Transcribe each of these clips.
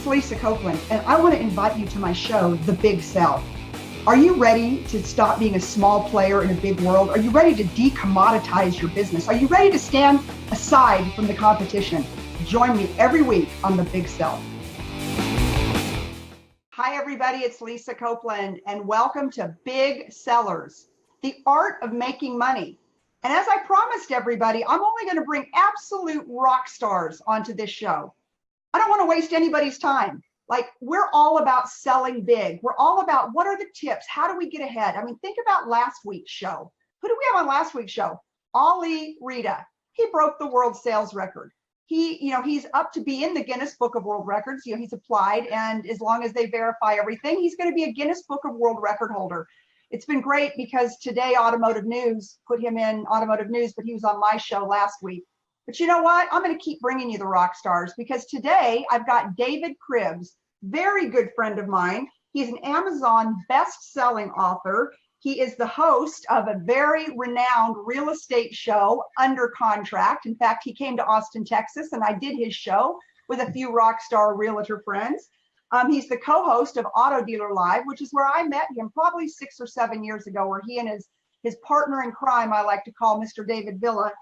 Lisa Copeland, and I want to invite you to my show, The Big Sell. Are you ready to stop being a small player in a big world? Are you ready to decommoditize your business? Are you ready to stand aside from the competition? Join me every week on The Big Sell. Hi, everybody. It's Lisa Copeland, and welcome to Big Sellers, the art of making money. And as I promised everybody, I'm only going to bring absolute rock stars onto this show. I don't want to waste anybody's time. Like, we're all about selling big. We're all about what are the tips? How do we get ahead? I mean, think about last week's show. Who do we have on last week's show? Ali Rita. He broke the world sales record. He's up to be in the Guinness Book of World Records. He's applied, and as long as they verify everything, he's going to be a Guinness Book of World Record holder. It's been great because today Automotive News put him in Automotive News, but he was on my show last week. But you know what? I'm going to keep bringing you the rock stars because today I've got David Cribbs, very good friend of mine. He's an Amazon best-selling author. He is the host of a very renowned real estate show, Under Contract. In fact, he came to Austin, Texas, and I did his show with a few rock star realtor friends. He's the co-host of Auto Dealer Live, which is where I met him probably 6 or 7 years ago, where he and his partner in crime, I like to call Mr. David Villa,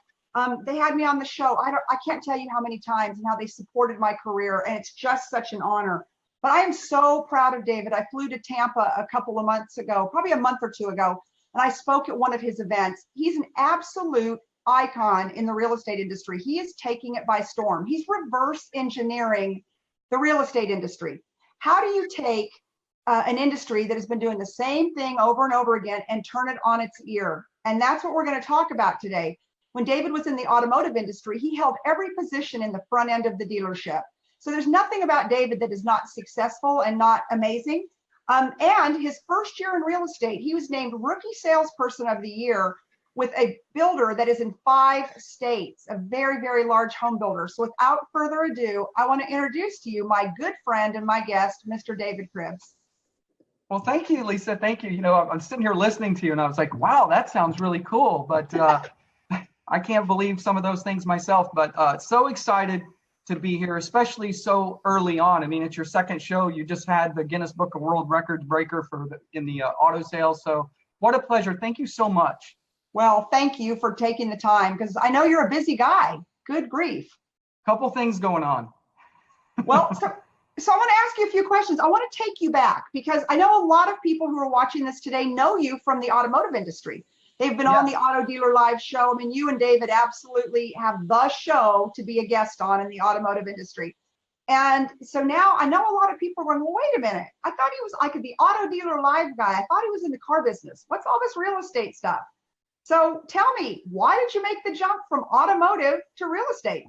they had me on the show. I can't tell you how many times and how they supported my career, and it's just such an honor. But I am so proud of David. I flew to Tampa a couple of months ago, probably a month or two ago, and I spoke at one of his events. He's an absolute icon in the real estate industry. He is taking it by storm. He's reverse engineering the real estate industry. How do you take an industry that has been doing the same thing over and over again and turn it on its ear? And that's what we're going to talk about today. When David was in the automotive industry, he held every position in the front end of the dealership. So there's nothing about David that is not successful and not amazing. And his first year in real estate, he was named Rookie Salesperson of the Year with a builder that is in 5 states, a very, very large home builder. So without further ado, I want to introduce to you my good friend and my guest, Mr. David Cribbs. Well, thank you, Lisa. Thank you. I'm sitting here listening to you and I was like, wow, that sounds really cool. But I can't believe some of those things myself, but so excited to be here, especially so early on. I mean, it's your second show. You just had the Guinness Book of World Records breaker in the auto sales. So what a pleasure. Thank you so much. Well, thank you for taking the time because I know you're a busy guy. Good grief. Couple things going on. Well, so I want to ask you a few questions. I want to take you back because I know a lot of people who are watching this today know you from the automotive industry. They've been on the Auto Dealer Live show. I mean, you and David absolutely have the show to be a guest on in the automotive industry. And so now I know a lot of people are going, well, wait a minute. I thought he was like the Auto Dealer Live guy. I thought he was in the car business. What's all this real estate stuff? So tell me, why did you make the jump from automotive to real estate?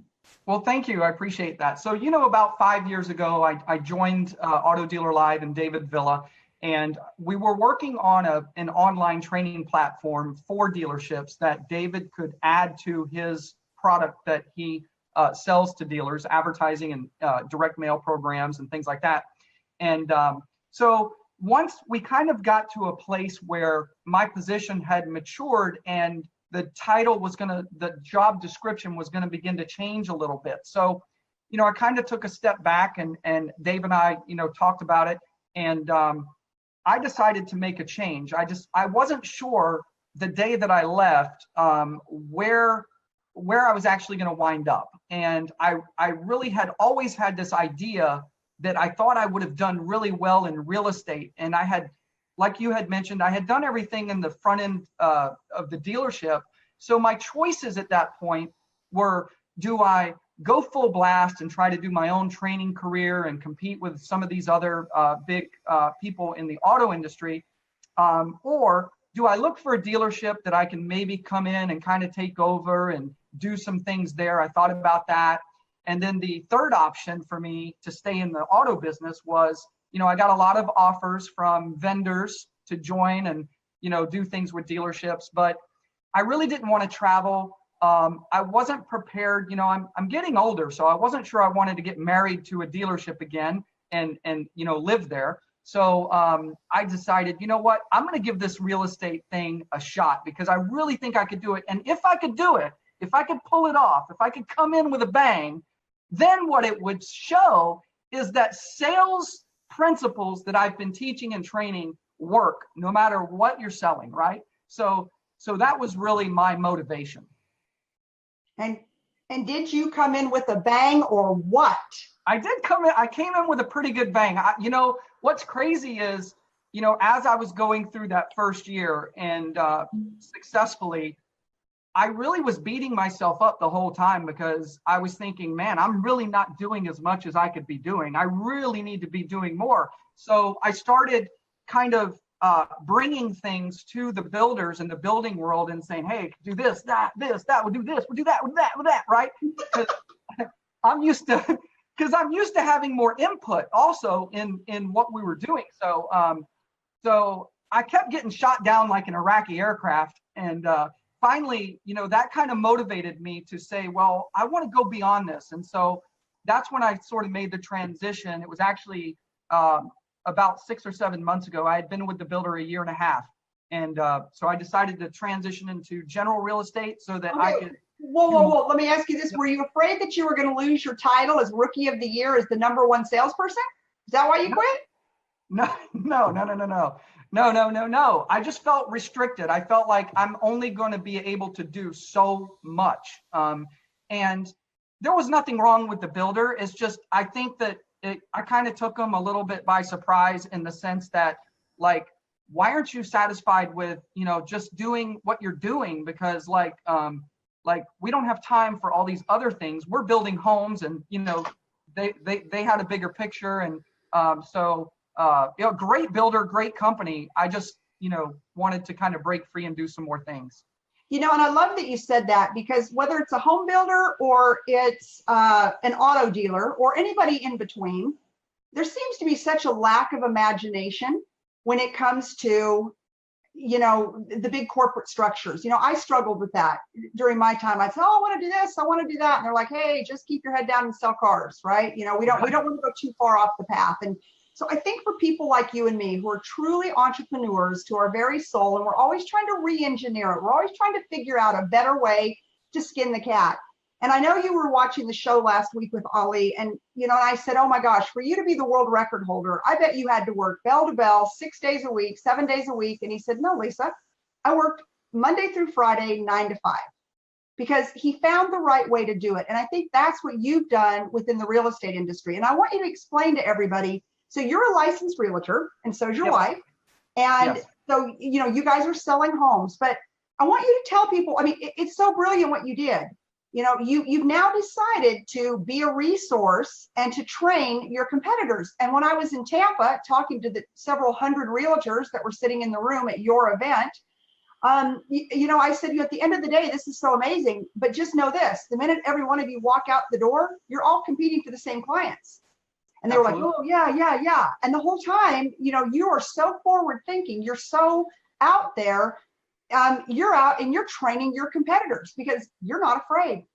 Well, thank you. I appreciate that. So, about 5 years ago, I joined Auto Dealer Live and David Villa. And we were working on an online training platform for dealerships that David could add to his product that he sells to dealers, advertising and direct mail programs and things like that. And so once we kind of got to a place where my position had matured and the job description was going to begin to change a little bit. So, I kind of took a step back and Dave and I, talked about it. And I decided to make a change. I wasn't sure the day that I left where I was actually going to wind up. And I really had always had this idea that I thought I would have done really well in real estate. And I had, like you had mentioned, I had done everything in the front end of the dealership. So my choices at that point were, do I go full blast and try to do my own training career and compete with some of these other big people in the auto industry? Or do I look for a dealership that I can maybe come in and kind of take over and do some things there? I thought about that. And then the third option for me to stay in the auto business was, I got a lot of offers from vendors to join and, do things with dealerships, but I really didn't want to travel. I wasn't prepared. I'm getting older, so I wasn't sure I wanted to get married to a dealership again and live there. So I decided, you know what, I'm going to give this real estate thing a shot because I really think I could do it. And if I could do it, if I could pull it off, if I could come in with a bang, then what it would show is that sales principles that I've been teaching and training work no matter what you're selling, right? So that was really my motivation. And did you come in with a bang or what? I did come in. I came in with a pretty good bang. You know, what's crazy is, you know, as I was going through that first year and successfully, I really was beating myself up the whole time because I was thinking, man, I'm really not doing as much as I could be doing. I really need to be doing more. So I started kind of bringing things to the builders in the building world and saying, hey, do this, that, we'll do this, we'll do that, with that, right? I'm used to, because I'm used to having more input also in what we were doing. So so I kept getting shot down like an Iraqi aircraft. And finally, you know, that kind of motivated me to say, well, I want to go beyond this. And so that's when I sort of made the transition. It was actually about 6 or 7 months ago. I had been with the builder 1.5 years. And so I decided to transition into general real estate so that I could. Whoa. Let me ask you this. Were you afraid that you were going to lose your title as Rookie of the Year as the #1 salesperson? Is that why you quit? No. I just felt restricted. I felt like I'm only going to be able to do so much. And there was nothing wrong with the builder. It's just, I think that I kind of took them a little bit by surprise in the sense that, like, why aren't you satisfied with, you know, just doing what you're doing? Because like we don't have time for all these other things. We're building homes, and, you know, they had a bigger picture. And you know, great builder, great company. I just, you know, wanted to kind of break free and do some more things. You know, and I love that you said that, because whether it's a home builder or it's an auto dealer or anybody in between, there seems to be such a lack of imagination when it comes to, you know, the big corporate structures. You know, I struggled with that during my time. I'd say, oh, I want to do this, I want to do that. And they're like, hey, just keep your head down and sell cars, right? You know, we don't want to go too far off the path. And so I think for people like you and me who are truly entrepreneurs to our very soul, and we're always trying to re-engineer it, we're always trying to figure out a better way to skin the cat. And I know you were watching the show last week with Ali, and, you know, and I said, oh my gosh, for you to be the world record holder, I bet you had to work bell to bell, 6 days a week, 7 days a week. And he said, no, Lisa, I worked Monday through Friday, 9 to 5, because he found the right way to do it. And I think that's what you've done within the real estate industry. And I want you to explain to everybody. So you're a licensed realtor, and so is your wife. And so, you know, you guys are selling homes, but I want you to tell people, I mean, it's so brilliant what you did. You know, you've now decided to be a resource and to train your competitors. And when I was in Tampa talking to the several hundred realtors that were sitting in the room at your event, you know, I said, you know, at the end of the day, this is so amazing, but just know this: the minute every one of you walk out the door, you're all competing for the same clients. And they were like, oh, yeah. And the whole time, you know, you are so forward thinking. You're so out there. You're out and you're training your competitors because you're not afraid.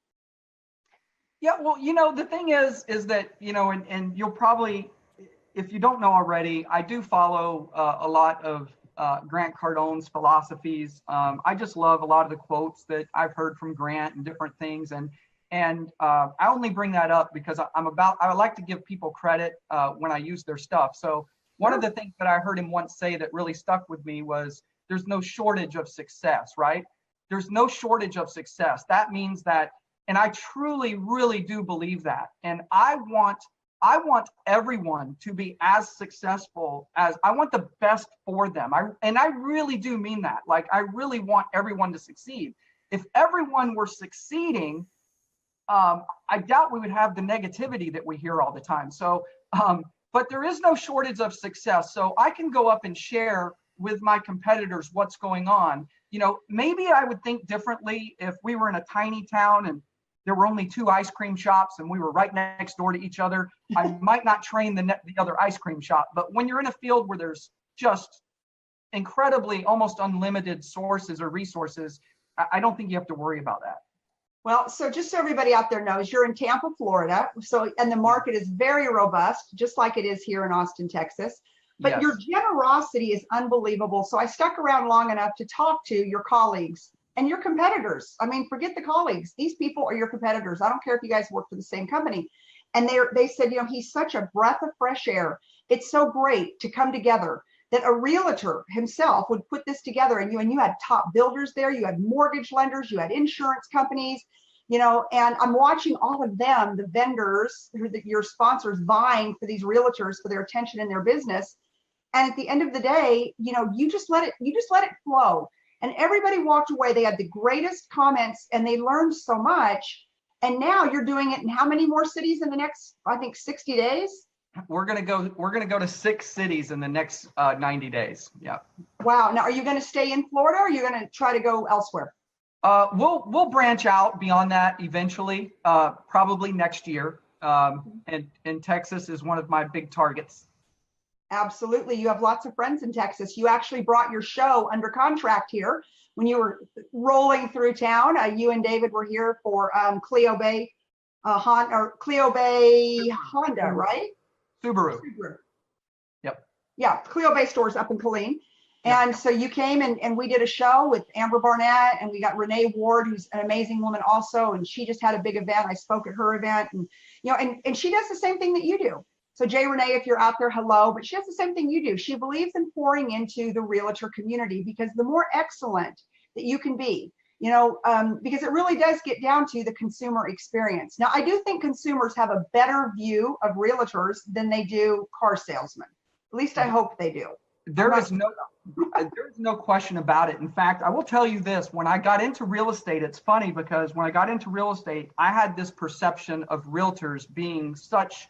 Yeah, well, you know, the thing is that, you know, and you'll probably, if you don't know already, I do follow a lot of Grant Cardone's philosophies. I just love a lot of the quotes that I've heard from Grant and different things. And I only bring that up because I like to give people credit when I use their stuff. So one of the things that I heard him once say that really stuck with me was, there's no shortage of success, right? There's no shortage of success. That means that, and I truly, really do believe that. And I want everyone to be as successful as, I want the best for them. And I really do mean that. Like, I really want everyone to succeed. If everyone were succeeding, I doubt we would have the negativity that we hear all the time. So, but there is no shortage of success. So I can go up and share with my competitors what's going on. You know, maybe I would think differently if we were in a tiny town and there were only 2 ice cream shops and we were right next door to each other. I might not train the other ice cream shop. But when you're in a field where there's just incredibly, almost unlimited sources or resources, I don't think you have to worry about that. Well, so just so everybody out there knows, you're in Tampa, Florida. So, and the market is very robust, just like it is here in Austin, Texas. But your generosity is unbelievable. So I stuck around long enough to talk to your colleagues and your competitors. I mean, forget the colleagues. These people are your competitors. I don't care if you guys work for the same company. And they said, he's such a breath of fresh air. It's so great to come together that a realtor himself would put this together, and you had top builders there, you had mortgage lenders, you had insurance companies, and I'm watching all of them, the vendors, your sponsors, vying for these realtors for their attention in their business. And at the end of the day, you just let it flow. And everybody walked away. They had the greatest comments and they learned so much. And now you're doing it in how many more cities in the next, I think, 60 days? We're gonna go to 6 cities in the next 90 days. Yeah. Wow. Now, are you going to stay in Florida, or are you going to try to go elsewhere? We'll branch out beyond that eventually, probably next year. And Texas is one of my big targets. Absolutely. You have lots of friends in Texas. You actually brought your show under contract here when you were rolling through town. You and David were here for Cleo Bay Honda, right? Subaru. Yep. Yeah, Cleo Bay stores up in Killeen. And so you came and we did a show with Amber Barnett, and we got Renee Ward, who's an amazing woman also. And she just had a big event. I spoke at her event, and, and she does the same thing that you do. So Jay Renee, if you're out there, hello, but she does the same thing you do. She believes in pouring into the realtor community, because the more excellent that you can be, because it really does get down to the consumer experience. Now, I do think consumers have a better view of realtors than they do car salesmen. At least I hope they do. There's no question about it. In fact, I will tell you this, when I got into real estate, it's funny because when I got into real estate, I had this perception of realtors being such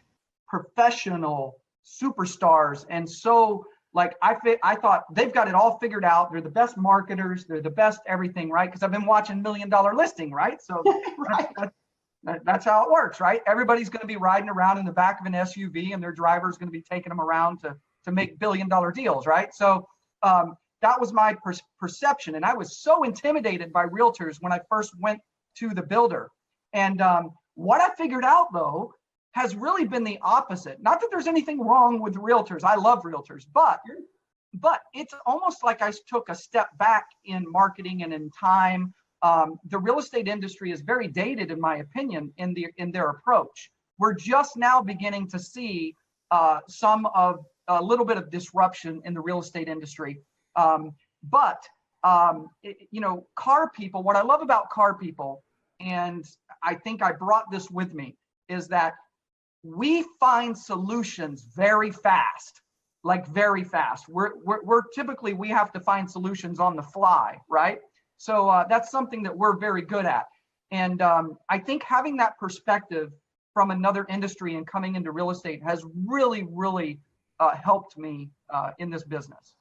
professional superstars. And so I thought they've got it all figured out. They're the best marketers. They're the best everything, right? Because I've been watching $1 Million Listing, right? So right. That's how it works, right? Everybody's going to be riding around in the back of an SUV, and their driver's going to be taking them around to make $1 billion deals, right? So that was my perception. And I was so intimidated by realtors when I first went to the builder. And what I figured out, though, has really been the opposite. Not that there's anything wrong with realtors. I love realtors, but it's almost like I took a step back in marketing and in time. The real estate industry is very dated, in my opinion, in their approach. We're just now beginning to see a little bit of disruption in the real estate industry. Car people, what I love about car people, and I think I brought this with me, is that we find solutions very fast, very fast. We're typically, we have to find solutions on the fly, right? So that's something that we're very good at. And I think having that perspective from another industry and coming into real estate has really, really helped me in this business.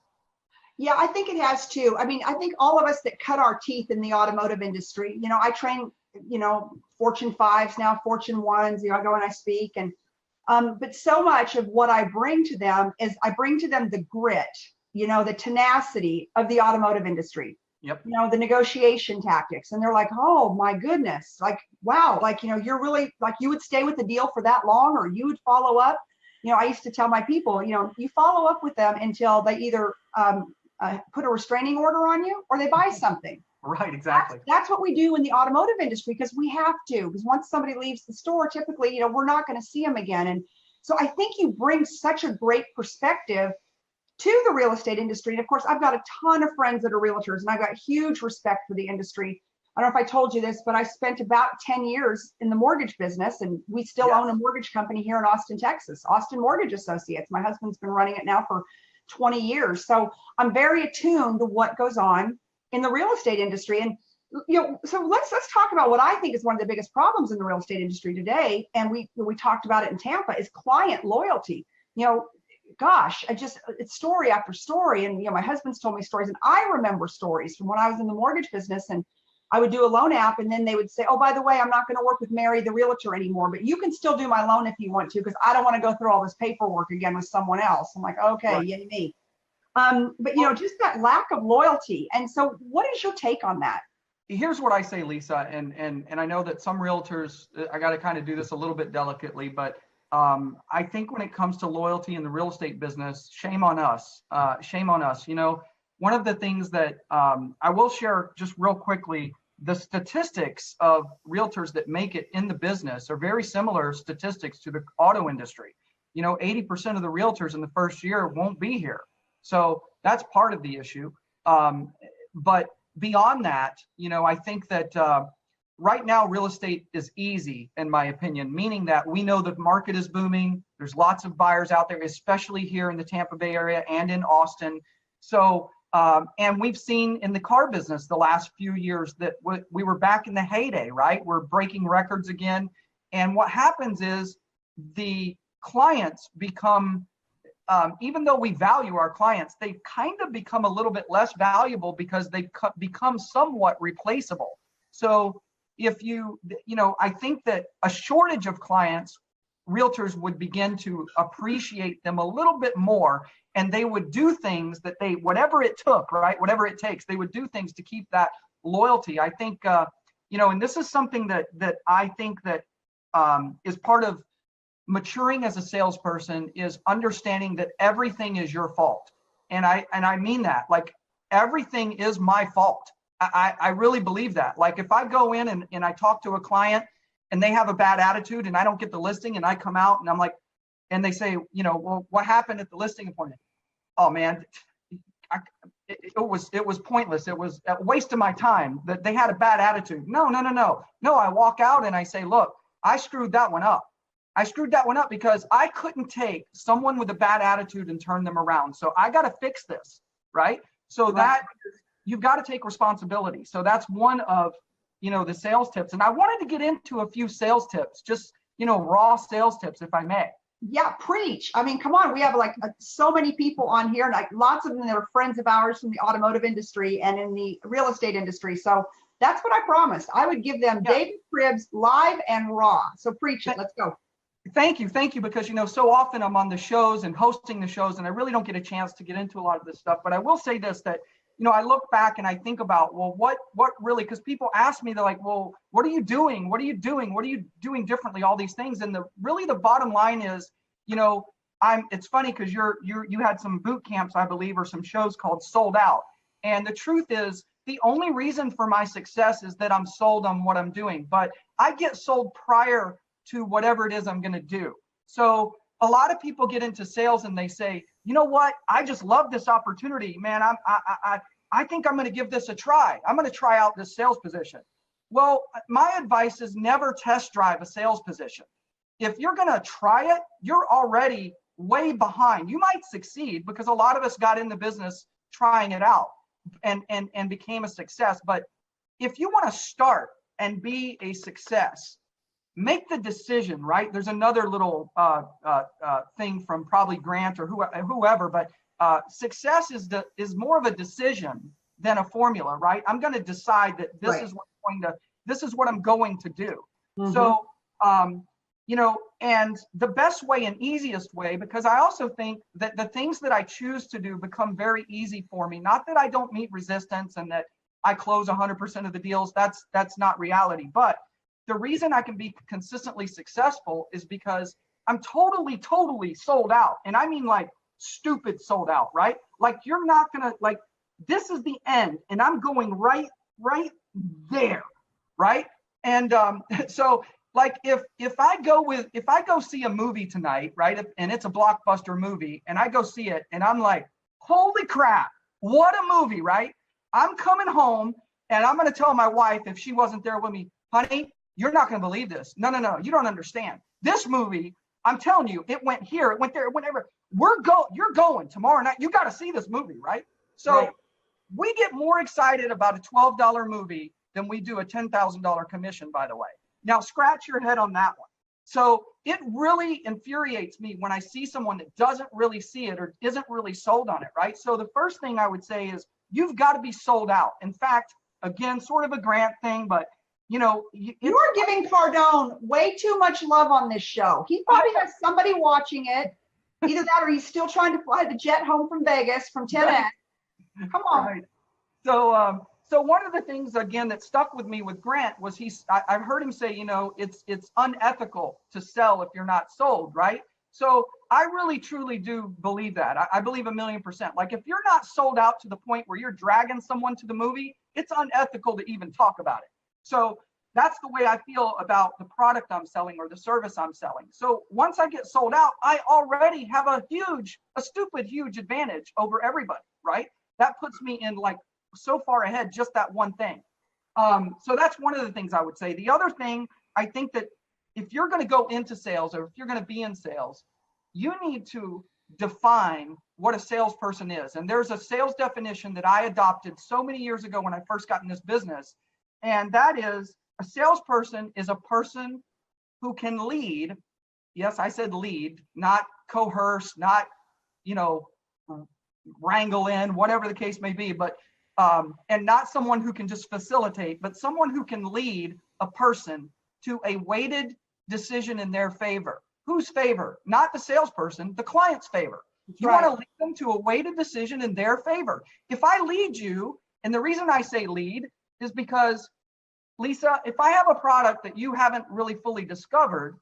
Yeah, I think it has too. I mean, I think all of us that cut our teeth in the automotive industry, I train, Fortune 5s now, Fortune 1s, I go and I speak, and but so much of what I bring to them is I bring to them the grit, the tenacity of the automotive industry. Yep. The negotiation tactics, and they're like, oh my goodness, wow, you're really you would stay with the deal for that long, or you would follow up. I used to tell my people, you follow up with them until they either put a restraining order on you or they buy something. Right, exactly. That's what we do in the automotive industry, because we have to, because once somebody leaves the store, typically, we're not going to see them again. And so I think you bring such a great perspective to the real estate industry. And of course, I've got a ton of friends that are realtors, and I've got huge respect for the industry. I don't know if I told you this, but I spent about 10 years in the mortgage business, and we still own a mortgage company here in Austin, Texas, Austin Mortgage Associates. My husband's been running it now for 20 years. So I'm very attuned to what goes on in the real estate industry. And, so let's talk about what I think is one of the biggest problems in the real estate industry today. And we talked about it in Tampa, is client loyalty. Gosh, it's story after story. And, my husband's told me stories, and I remember stories from when I was in the mortgage business, and I would do a loan app, and then they would say, oh, by the way, I'm not going to work with Mary, the realtor, anymore, but you can still do my loan if you want to, because I don't want to go through all this paperwork again with someone else. I'm like, okay, right. Yay me. But just that lack of loyalty. And so what is your take on that? Here's what I say, Lisa, and I know that some realtors, I got to kind of do this a little bit delicately, but I think when it comes to loyalty in the real estate business, shame on us. Shame on us. One of the things that I will share just real quickly, the statistics of realtors that make it in the business are very similar statistics to the auto industry. 80% of the realtors in the first year won't be here. So that's part of the issue. But beyond that, I think that right now real estate is easy, in my opinion, meaning that we know the market is booming. There's lots of buyers out there, especially here in the Tampa Bay area and in Austin. So, and we've seen in the car business the last few years that we were back in the heyday, right? We're breaking records again. And what happens is the clients become, even though we value our clients, they kind of become a little bit less valuable because they become somewhat replaceable. So if I think that a shortage of clients, realtors would begin to appreciate them a little bit more, and they would do things that whatever it took, right? Whatever it takes, they would do things to keep that loyalty. I think, and this is something that I think that is part of maturing as a salesperson, is understanding that everything is your fault. And I mean that, like, everything is my fault. I really believe that. Like, if I go in and I talk to a client and they have a bad attitude and I don't get the listing, and I come out and I'm like, and they say, well, what happened at the listing appointment? Oh man, it was pointless. It was a waste of my time. That they had a bad attitude. No. I walk out and I say, look, I screwed that one up. I screwed that one up because I couldn't take someone with a bad attitude and turn them around. So I got to fix this, right? So that you've got to take responsibility. So that's one of, the sales tips. And I wanted to get into a few sales tips, just, raw sales tips, if I may. Yeah, preach. I mean, come on. We have so many people on here, and lots of them that are friends of ours from the automotive industry and in the real estate industry. So that's what I promised. I would give them David Cribbs live and raw. So preach it. Let's go. Thank you. Because, so often I'm on the shows and hosting the shows, and I really don't get a chance to get into a lot of this stuff. But I will say this, that, I look back and I think about, well, what really, because people ask me, they're like, well, what are you doing? What are you doing? What are you doing differently? All these things. And the bottom line is, it's funny because you had some boot camps, I believe, or some shows called Sold Out. And the truth is, the only reason for my success is that I'm sold on what I'm doing, but I get sold prior to whatever it is I'm going to do. So a lot of people get into sales and they say, you know what? I just love this opportunity, man. I think I'm going to give this a try. I'm going to try out this sales position. Well, my advice is never test drive a sales position. If you're going to try it, you're already way behind. You might succeed because a lot of us got in the business trying it out and became a success. But if you want to start and be a success, make the decision, right? There's another little thing from probably Grant or whoever, but success is more of a decision than a formula, right? I'm going to decide that this is what I'm going to do. Mm-hmm. So, and the best way and easiest way, because I also think that the things that I choose to do become very easy for me. Not that I don't meet resistance and that I close 100% of the deals. That's not reality. But the reason I can be consistently successful is because I'm totally sold out. And I mean, like, stupid sold out, right? Like, you're not gonna, like, this is the end and I'm going right there, right? And so, like, if I go see a movie tonight, right, and it's a blockbuster movie and I go see it and I'm like, holy crap, what a movie, right? I'm coming home and I'm going to tell my wife, if she wasn't there with me, honey, you're not going to believe this. No, you don't understand. This movie, I'm telling you, it went here, it went there, whatever. You're going tomorrow night. You got to see this movie, right? So we get more excited about a $12 movie than we do a $10,000 commission, by the way. Now, scratch your head on that one. So it really infuriates me when I see someone that doesn't really see it or isn't really sold on it, right? So the first thing I would say is you've got to be sold out. In fact, again, sort of a Grant thing, but you are giving Cardone way too much love on this show. He probably has somebody watching it. Either that or he's still trying to fly the jet home from Vegas from 10X. Come on. Right. So one of the things, again, that stuck with me with Grant was I've heard him say, it's unethical to sell if you're not sold, right? So I really, truly do believe that. I believe 1,000,000%. Like, if you're not sold out to the point where you're dragging someone to the movie, it's unethical to even talk about it. So that's the way I feel about the product I'm selling or the service I'm selling. So once I get sold out, I already have a stupid huge advantage over everybody, right? That puts me in like so far ahead, just that one thing. So that's one of the things I would say. The other thing, I think that if you're going to go into sales or if you're going to be in sales, you need to define what a salesperson is. And there's a sales definition that I adopted so many years ago when I first got in this business. And that is, a salesperson is a person who can lead. Yes, I said lead, not coerce, not, wrangle in, whatever the case may be, but and not someone who can just facilitate, but someone who can lead a person to a weighted decision in their favor. Whose favor? Not the salesperson, the client's favor. You want to lead them to a weighted decision in their favor. If I lead you, and the reason I say lead is because, Lisa, if I have a product that you haven't really fully discovered,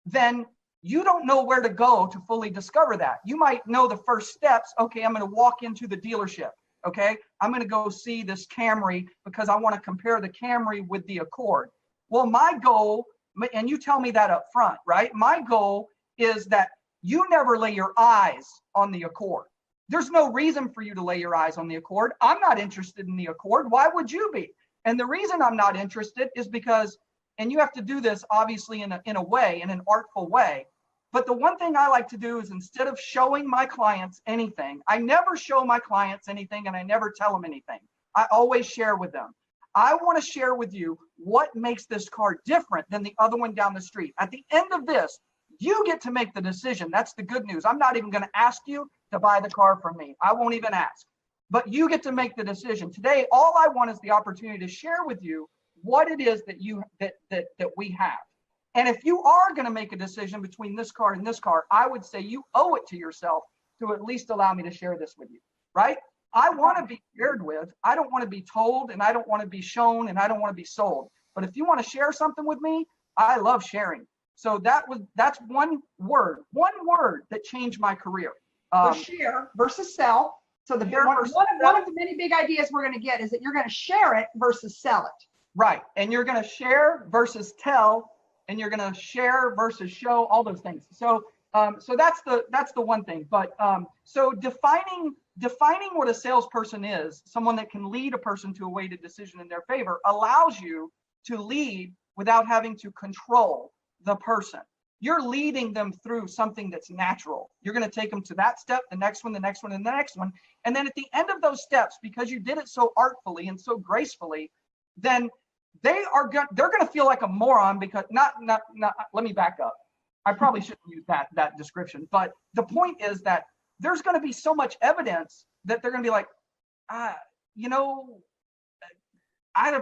then you don't know where to go to fully discover that. You might know the first steps. Okay, I'm going to walk into the dealership. Okay, I'm going to go see this Camry because I want to compare the Camry with the Accord. Well, my goal, and you tell me that up front, right? My goal is that you never lay your eyes on the Accord. There's no reason for you to lay your eyes on the Accord. I'm not interested in the Accord. Why would you be? And the reason I'm not interested is because, and you have to do this obviously in an artful way. But the one thing I like to do is, instead of showing my clients anything, I never show my clients anything and I never tell them anything. I always share with them. I want to share with you what makes this car different than the other one down the street. At the end of this, you get to make the decision. That's the good news. I'm not even going to ask you to buy the car from me. I won't even ask. But you get to make the decision. Today, all I want is the opportunity to share with you what it is that we have. And if you are going to make a decision between this car and this car, I would say you owe it to yourself to at least allow me to share this with you, right? I want to be shared with. I don't want to be told, and I don't want to be shown, and I don't want to be sold. But if you want to share something with me, I love sharing. So that's one word that changed my career. So share versus sell. So one of the many big ideas we're going to get is that you're going to share it versus sell it. Right. And you're going to share versus tell, and you're going to share versus show, all those things. So that's the one thing. But so defining what a salesperson is, someone that can lead a person to a weighted decision in their favor, allows you to lead without having to control the person. You're leading them through something that's natural. You're going to take them to that step, the next one, the next one, and the next one. And then at the end of those steps, because you did it so artfully and so gracefully, then they're going to feel like a moron because not, let me back up. I probably shouldn't use that description, but the point is that there's going to be so much evidence that they're going to be like, I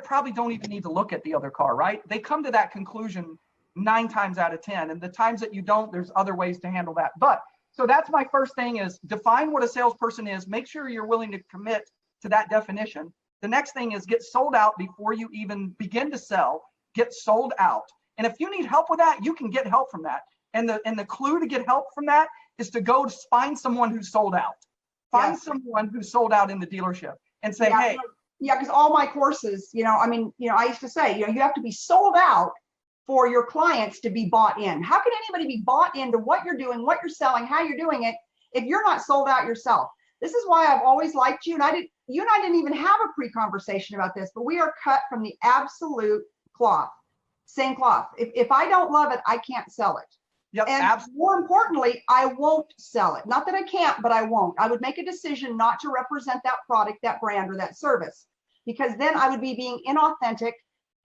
probably don't even need to look at the other car, right? They come to that conclusion 9 times out of 10. And the times that you don't, there's other ways to handle that. But so that's my first thing, is define what a salesperson is. Make sure you're willing to commit to that definition. The next thing is get sold out before you even begin to sell. Get sold out. And if you need help with that, you can get help from that. And the clue to get help from that is to go find someone who's sold out. Find someone who's sold out in the dealership and say, hey. Yeah, because all my courses, I used to say, you have to be sold out for your clients to be bought in. How can anybody be bought into what you're doing, what you're selling, how you're doing it, if you're not sold out yourself? This is why I've always liked you. And you and I didn't even have a pre-conversation about this, but we are cut from the absolute cloth, same cloth. If I don't love it, I can't sell it. Yep, and absolutely. More importantly, I won't sell it. Not that I can't, but I won't. I would make a decision not to represent that product, that brand, or that service, because then I would be being inauthentic,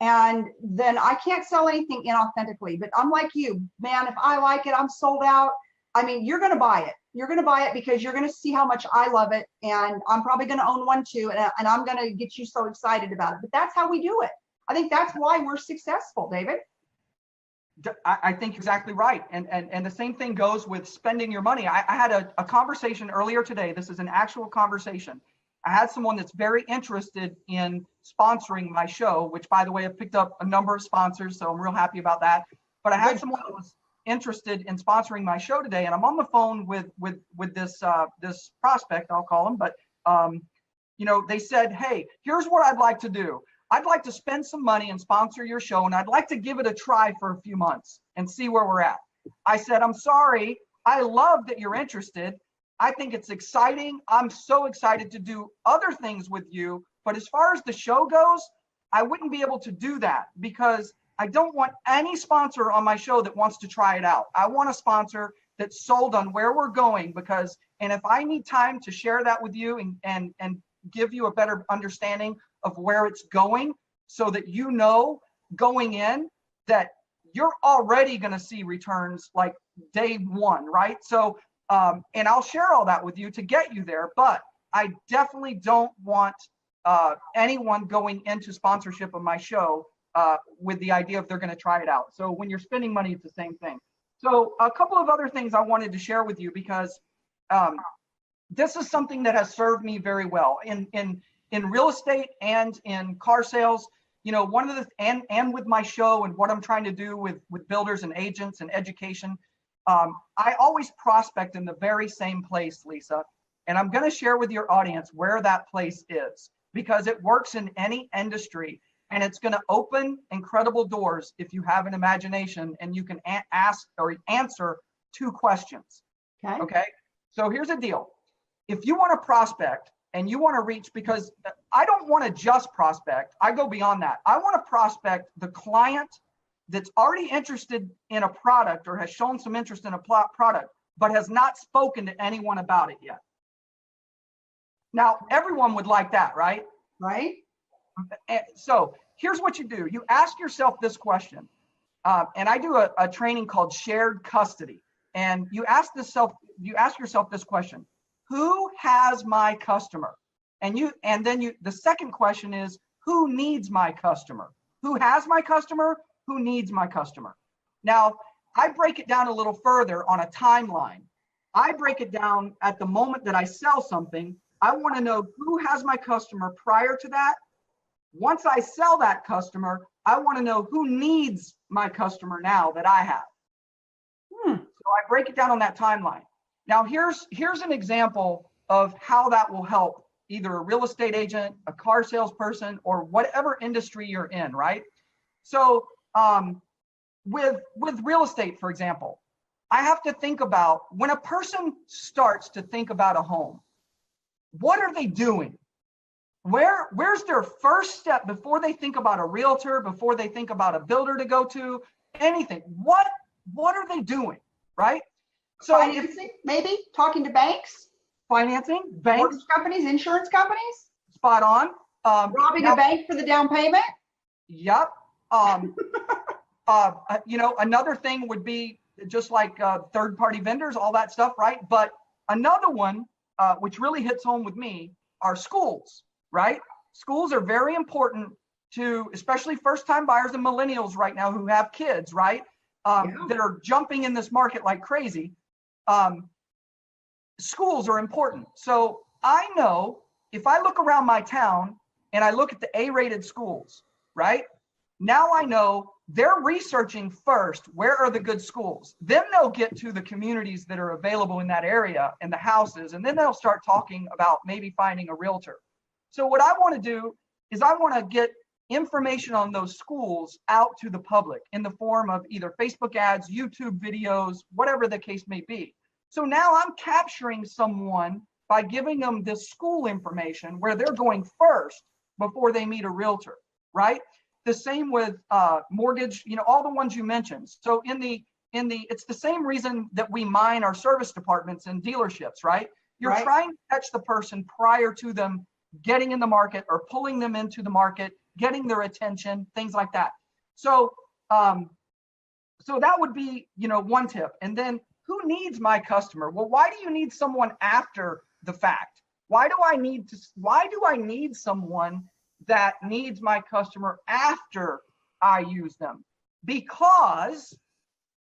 and then I can't sell anything inauthentically. But I'm like you, man, if I like it, I'm sold out. I mean, you're going to buy it. You're going to buy it because you're going to see how much I love it, and I'm probably going to own one too, and I'm going to get you so excited about it. But that's how we do it. I think that's why we're successful, David. I think exactly right. And the same thing goes with spending your money. I had a conversation earlier today. This is an actual conversation. I had someone that's very interested in sponsoring my show, which, by the way, I've picked up a number of sponsors, so I'm real happy about that. But I had someone that was interested in sponsoring my show today, and I'm on the phone with this prospect, I'll call him. But they said, hey, here's what I'd like to do. I'd like to spend some money and sponsor your show, and I'd like to give it a try for a few months and see where we're at. I said, I'm sorry. I love that you're interested. I think it's exciting. I'm so excited to do other things with you. But as far as the show goes, I wouldn't be able to do that because I don't want any sponsor on my show that wants to try it out. I want a sponsor that's sold on where we're going and if I need time to share that with you and give you a better understanding of where it's going so that going in that you're already going to see returns like day one, right? So, and I'll share all that with you to get you there, but I definitely don't want anyone going into sponsorship of my show with the idea of they're going to try it out. So when you're spending money, it's the same thing. So a couple of other things I wanted to share with you because this is something that has served me very well in real estate and in car sales. One of the and with my show and what I'm trying to do with builders and agents and education, I always prospect in the very same place, Lisa. And I'm going to share with your audience where that place is because it works in any industry. And it's going to open incredible doors if you have an imagination and you can ask or answer 2 questions. Okay. So here's the deal. If you want to prospect and you want to reach, because I don't want to just prospect, I go beyond that. I want to prospect the client that's already interested in a product or has shown some interest in a product, but has not spoken to anyone about it yet. Now, everyone would like that, right? Right. So here's what you do. You ask yourself this question. And I do a training called shared custody. And you ask yourself this question: who has my customer? And then the second question is, who needs my customer? Who has my customer? Who needs my customer? Now, I break it down a little further on a timeline. I break it down at the moment that I sell something. I want to know who has my customer prior to that. Once I sell that customer, I want to know who needs my customer now that I have. So I break it down on that timeline. Now, here's an example of how that will help either a real estate agent, a car salesperson, or whatever industry you're in, right? So with real estate, for example, I have to think about when a person starts to think about a home, what are they doing? Where's their first step before they think about a realtor, before they think about a builder to go to, anything? What are they doing, right? So financing, maybe talking to banks, financing, banks, mortgage companies, insurance companies. Spot on. Robbing a bank for the down payment. Yep. Another thing would be just like third-party vendors, all that stuff, right? But another one, which really hits home with me, are schools. Right? Schools are very important to especially first-time buyers and millennials right now who have kids, right? That are jumping in this market like crazy. Schools are important. So I know if I look around my town and I look at the A-rated schools, right? Now I know they're researching first, where are the good schools? Then they'll get to the communities that are available in that area and the houses, and then they'll start talking about maybe finding a realtor. So what I want to do is I want to get information on those schools out to the public in the form of either Facebook ads, YouTube videos, whatever the case may be. So now I'm capturing someone by giving them this school information where they're going first before they meet a realtor, right? The same with mortgage, all the ones you mentioned. So it's the same reason that we mine our service departments and dealerships, right? You're trying to catch the person prior to them getting in the market or pulling them into the market, getting their attention, things like that. So that would be, one tip. And then who needs my customer? Well, why do you need someone after the fact? Why do I need someone that needs my customer after I use them? Because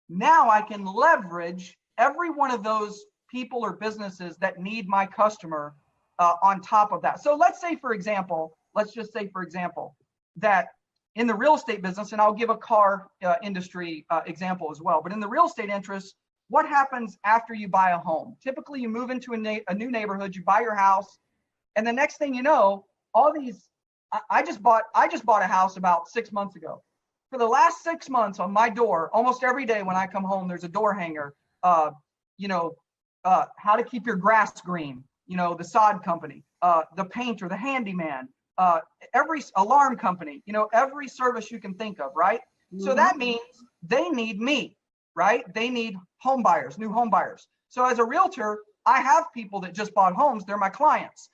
now I can leverage every one of those people or businesses that need my customer on top of that. So let's just say, for example, that in the real estate business, and I'll give a car industry example as well, but in the real estate interest, what happens after you buy a home? Typically, you move into a new neighborhood, you buy your house, And the next thing you know, all these, I just bought a house about 6 months ago. For the last 6 months on my door, almost every day when I come home, there's a door hanger, how to keep your grass green, the sod company, the painter, the handyman, every alarm company, every service you can think of, right? Mm-hmm. So that means they need me, right? They need home buyers, new home buyers. So as a realtor, I have people that just bought homes. They're my clients.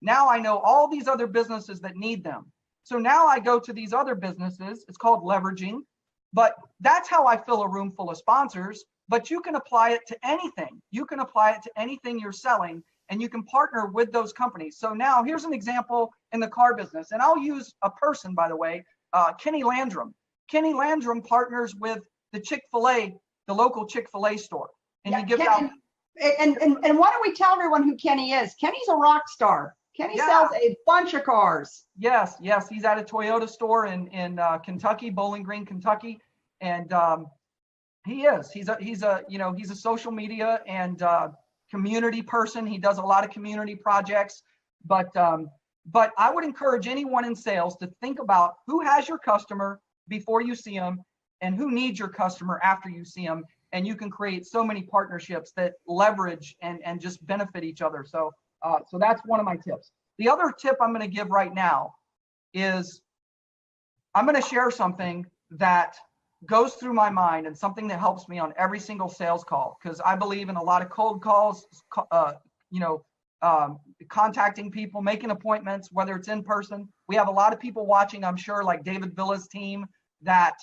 Now I know all these other businesses that need them. So now I go to these other businesses. It's called leveraging, but that's how I fill a room full of sponsors. But you can apply it to anything. You can apply it to anything you're selling, and you can partner with those companies. So now here's an example in the car business, and I'll use a person, by the way, Kenny Landrum. Kenny Landrum partners with the Chick-fil-A, the local Chick-fil-A store, and he gives out. And why don't we tell everyone who Kenny is? Kenny's a rock star. Kenny sells a bunch of cars. Yes. He's at a Toyota store in Kentucky, Bowling Green, Kentucky, and he's a social media and community person. He does a lot of community projects, but I would encourage anyone in sales to think about who has your customer before you see them and who needs your customer after you see them, and you can create so many partnerships that leverage and just benefit each other. So that's one of my tips. The other tip I'm going to give right now is I'm going to share something that goes through my mind and something that helps me on every single sales call, because I believe in a lot of cold calls, contacting people, making appointments, whether it's in person. We have a lot of people watching, I'm sure, like David Villa's team, that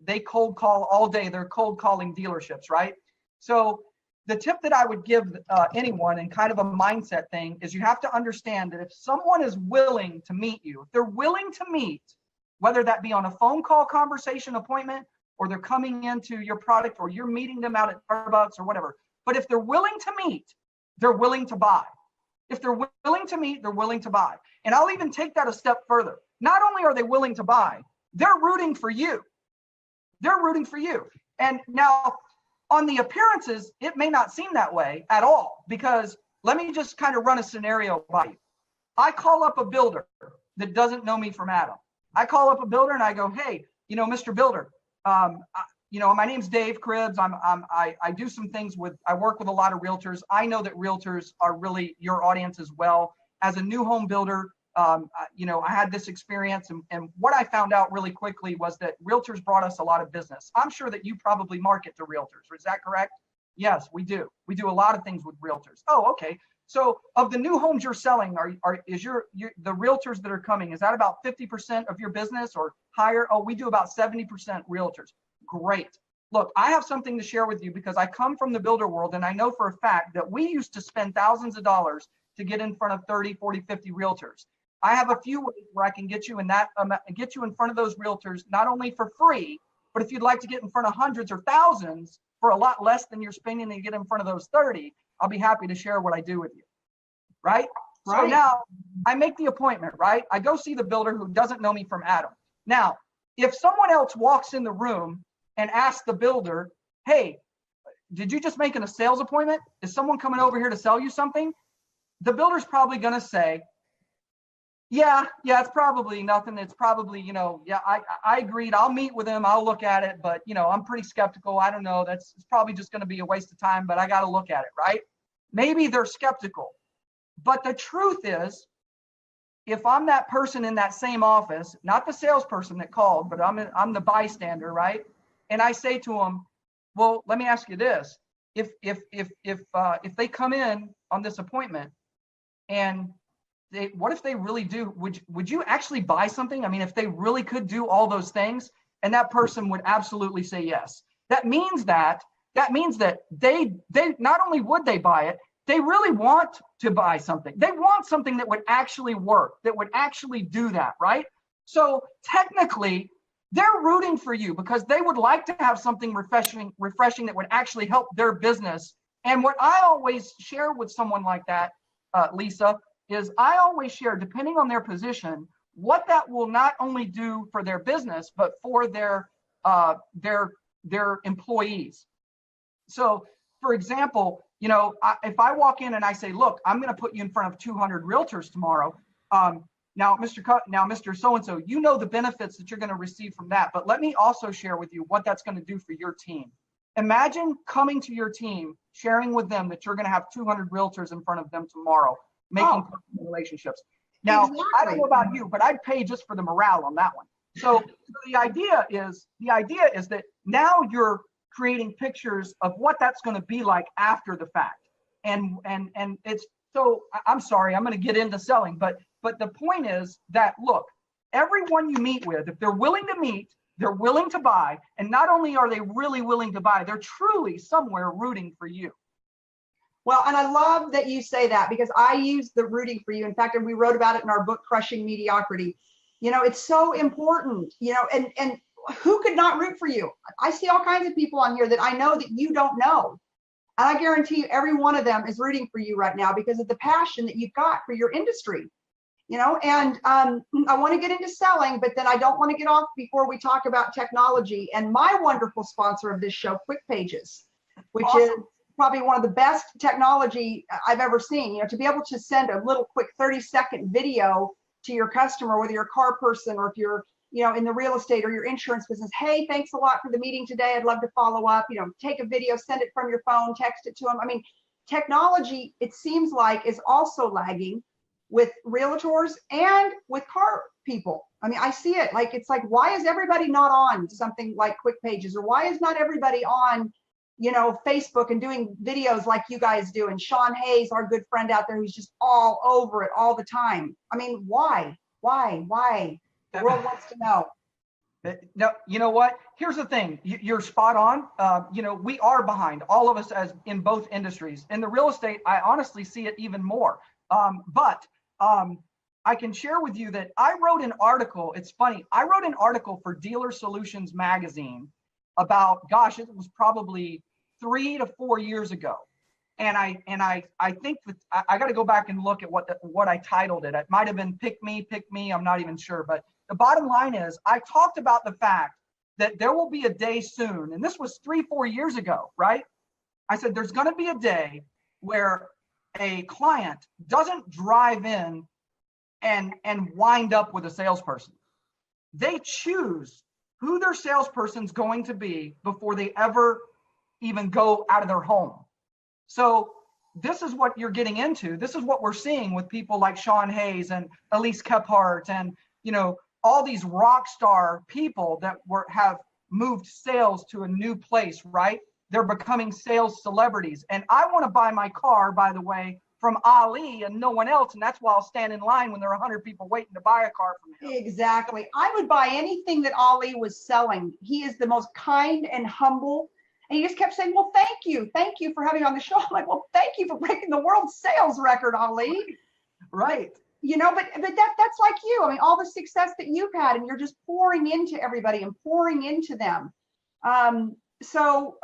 they cold call all day. They're cold calling dealerships, right? So the tip that I would give anyone, and kind of a mindset thing, is you have to understand that if someone is willing to meet you, if they're willing to meet, whether that be on a phone call conversation appointment, or they're coming into your product, or you're meeting them out at Starbucks or whatever. But if they're willing to meet, they're willing to buy. If they're willing to meet, they're willing to buy. And I'll even take that a step further. Not only are they willing to buy, they're rooting for you. They're rooting for you. And now on the appearances, it may not seem that way at all, because let me just kind of run a scenario by you. I call up a builder that doesn't know me from Adam. I call up a builder and I go, hey, Mr. Builder, my name's Dave Cribbs. I do some things I work with a lot of realtors. I know that realtors are really your audience as well. As a new home builder, I had this experience, and what I found out really quickly was that realtors brought us a lot of business. I'm sure that you probably market to realtors. Is that correct? Yes, we do. We do a lot of things with realtors. Oh, okay. So of the new homes you're selling, is the realtors that are coming, is that about 50% of your business or higher? Oh, we do about 70% realtors. Great. Look, I have something to share with you, because I come from the builder world, and I know for a fact that we used to spend thousands of dollars to get in front of 30, 40, 50 realtors. I have a few ways where I can get you in front of those realtors, not only for free, but if you'd like to get in front of hundreds or thousands for a lot less than you're spending to get in front of those 30, I'll be happy to share what I do with you. Right? So now I make the appointment, right? I go see the builder who doesn't know me from Adam. Now, if someone else walks in the room and asks the builder, hey, did you just make a sales appointment? Is someone coming over here to sell you something? The builder's probably going to say, yeah, it's probably nothing. It's probably, I agreed. I'll meet with him. I'll look at it, but I'm pretty skeptical. I don't know. It's probably just going to be a waste of time, but I got to look at it, right? Maybe they're skeptical. But the truth is, if I'm that person in that same office, not the salesperson that called, but I'm the bystander, right? And I say to them, well, let me ask you this: if they come in on this appointment, and what if they really do? Would you actually buy something? I mean, if they really could do all those things, and that person would absolutely say yes. That means that they not only would they buy it, they really want to buy something. They want something that would actually work, that would actually do that, right? So technically, they're rooting for you because they would like to have something refreshing that would actually help their business. And what I always share with someone like that, Lisa, is I always share, depending on their position, what that will not only do for their business, but for their employees. So, for example, if I walk in and I say, look, I'm going to put you in front of 200 realtors tomorrow. Now, Mr. So-and-so, you know the benefits that you're going to receive from that, but let me also share with you what that's going to do for your team. Imagine coming to your team, sharing with them that you're going to have 200 realtors in front of them tomorrow, making personal relationships. Now, exactly. I don't know about you, but I'd pay just for the morale on that one. So the idea is that now you're creating pictures of what that's going to be like after the fact. And it's, so I'm sorry, I'm going to get into selling, but the point is that, look, everyone you meet with, if they're willing to meet, they're willing to buy. And not only are they really willing to buy, they're truly somewhere rooting for you. Well, and I love that you say that, because I use the rooting for you. In fact, and we wrote about it in our book, Crushing Mediocrity. It's so important, and who could not root for you? I see all kinds of people on here that I know that you don't know. And I guarantee you every one of them is rooting for you right now because of the passion that you've got for your industry. And I want to get into selling, but then I don't want to get off before we talk about technology and my wonderful sponsor of this show, QuickPages, which is probably one of the best technology I've ever seen. To be able to send a little quick 30-second video to your customer, whether you're a car person or if you're in the real estate or your insurance business. Hey, thanks a lot for the meeting today. I'd love to follow up. Take a video, send it from your phone, text it to them. I mean, technology, it seems like, is also lagging with realtors and with car people. I mean, I see it. Like, it's like, why is everybody not on something like QuickPages, or why is not everybody on, Facebook and doing videos like you guys do? And Sean Hayes, our good friend out there, who's just all over it all the time. I mean, why? The world wants to know. No, you know what? Here's the thing. You're spot on. We are behind, all of us, as in both industries. In the real estate, I honestly see it even more. But I can share with you that I wrote an article. It's funny. I wrote an article for Dealer Solutions magazine about, gosh, it was probably 3 to 4 years ago. And I think that I got to go back and look at what I titled it. It might have been Pick Me. I'm not even sure. But the bottom line is, I talked about the fact that there will be a day soon, and this was 3-4 years ago, right? I said, there's going to be a day where a client doesn't drive in and wind up with a salesperson. They choose who their salesperson's going to be before they ever even go out of their home. So this is what you're getting into. This is what we're seeing with people like Sean Hayes and Elise Kephart and, all these rock star people that have moved sales to a new place, right? They're becoming sales celebrities. And I want to buy my car, by the way, from Ali and no one else. And that's why I'll stand in line when there are 100 people waiting to buy a car from him. Exactly. I would buy anything that Ali was selling. He is the most kind and humble. And he just kept saying, well, thank you for having me on the show. I'm like, well, thank you for breaking the world sales record, Ali. Right. But that's like you. I mean, all the success that you've had, and you're just pouring into everybody and pouring into them. So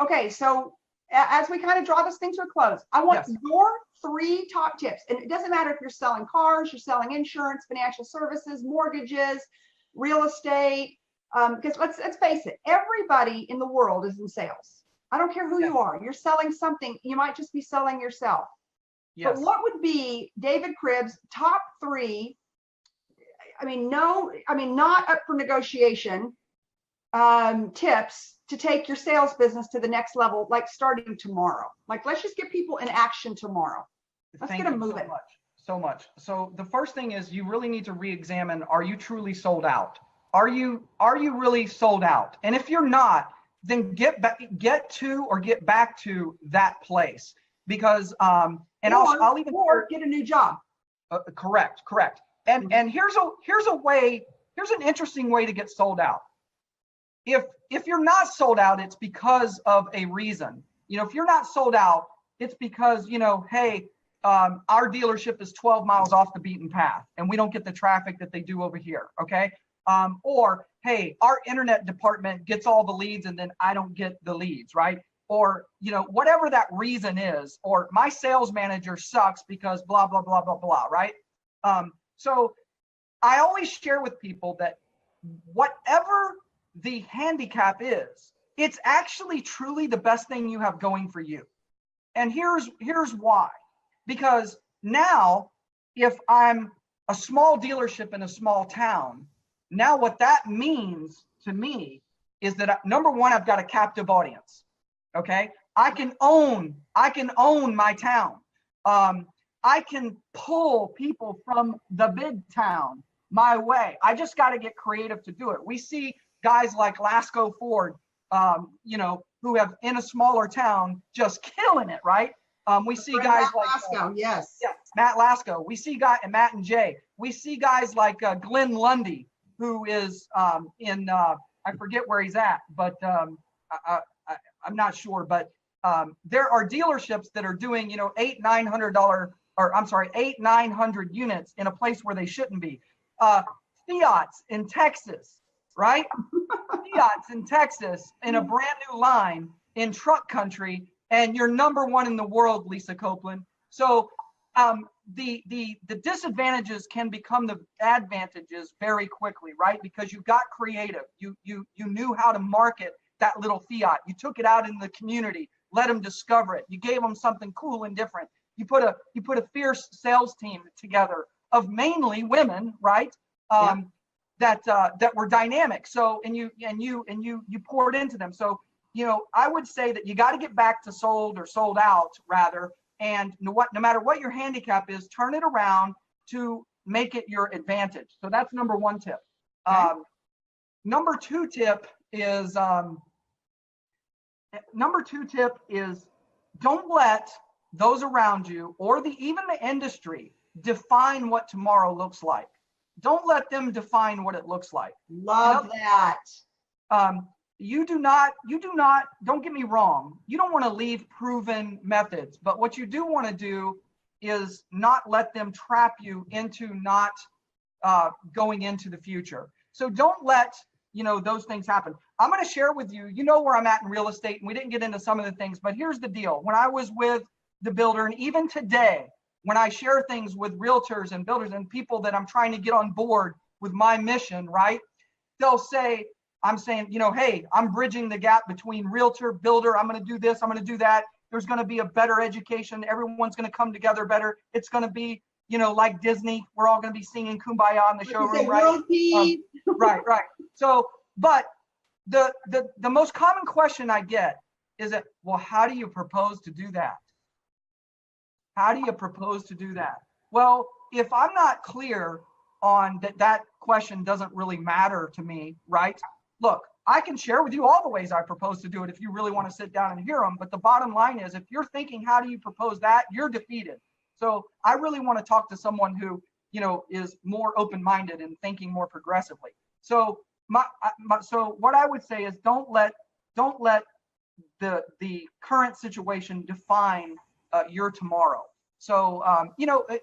as we kind of draw this thing to a close, I want your 3 top tips. And it doesn't matter if you're selling cars, you're selling insurance, financial services, mortgages, real estate. Because let's face it, everybody in the world is in sales. I don't care who you are. You're selling something. You might just be selling yourself. Yes. But what would be David Cribbs' top 3? Not up for negotiation tips to take your sales business to the next level, like starting tomorrow. Like, let's just get people in action tomorrow. Let's get them moving. So much. So the first thing is, you really need to re-examine: are you truly sold out? Are you really sold out? And if you're not, then get back to that place, because I'll even get a new job. Correct. And here's an interesting way to get sold out. If you're not sold out, it's because of a reason. If you're not sold out, it's because, hey, our dealership is 12 miles off the beaten path and we don't get the traffic that they do over here. Okay. Or, hey, our internet department gets all the leads and then I don't get the leads, right? Or, whatever that reason is, or my sales manager sucks because blah, blah, blah, blah, blah, right? So I always share with people that whatever the handicap is, it's actually truly the best thing you have going for you. And here's why. Because now, if I'm a small dealership in a small town, now what that means to me is that number one, I've got a captive audience. Okay, I can own my town. I can pull people from the big town my way. I just got to get creative to do it. We see guys like Lasco Ford, who have in a smaller town just killing it, right? We see guys like Lasco, yes. Yeah, Matt Lasco. We see Matt and Jay. We see guys like Glenn Lundy, who is in I forget where he's at, but I'm not sure. But there are dealerships that are doing $800 900 units in a place where they shouldn't be. Fiat's in Texas, right? Fiat's in Texas in a brand new line in truck country, and you're number one in the world, Lisa Copeland. So the disadvantages can become the advantages very quickly, right? Because you got creative. You knew how to market that little Fiat. You took it out in the community, let them discover it. You gave them something cool and different. You put a fierce sales team together of mainly women, right? That were dynamic. So and you poured into them. So I would say that you got to get back to sold out rather. And no matter what your handicap is, turn it around to make it your advantage. So that's number one tip. Okay. Number two tip is don't let those around you or even the industry define what tomorrow looks like. Don't let them define what it looks like. Love that. Don't get me wrong. You don't want to leave proven methods, but what you do want to do is not let them trap you into not going into the future. So don't let, those things happen. I'm going to share with you, where I'm at in real estate, and we didn't get into some of the things, but here's the deal. When I was with the builder, and even today, when I share things with realtors and builders and people that I'm trying to get on board with my mission, right? They'll say, I'm saying, hey, I'm bridging the gap between realtor, builder. I'm going to do this. I'm going to do that. There's going to be a better education. Everyone's going to come together better. It's going to be, like Disney. We're all going to be singing Kumbaya in the showroom, right? Right. So, but the most common question I get is that, well, how do you propose to do that? How do you propose to do that? Well, if I'm not clear on that question doesn't really matter to me, right? Look, I can share with you all the ways I propose to do it if you really want to sit down and hear them. But the bottom line is, if you're thinking, how do you propose that? You're defeated. So I really want to talk to someone who, is more open-minded and thinking more progressively. So so what I would say is don't let the current situation define your tomorrow. So,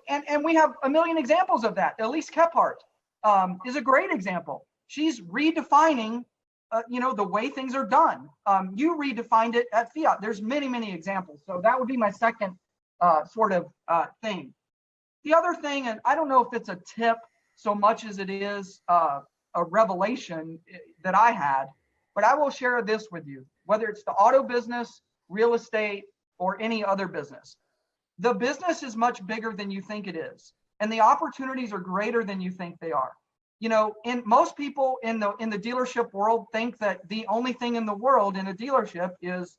and we have a million examples of that. Elise Kephart is a great example. She's redefining, the way things are done. You redefined it at Fiat. There's many, many examples. So that would be my second sort of thing. The other thing, and I don't know if it's a tip so much as it is a revelation that I had, but I will share this with you, whether it's the auto business, real estate, or any other business. The business is much bigger than you think it is, and the opportunities are greater than you think they are. In most people in the dealership world think that the only thing in the world in a dealership is,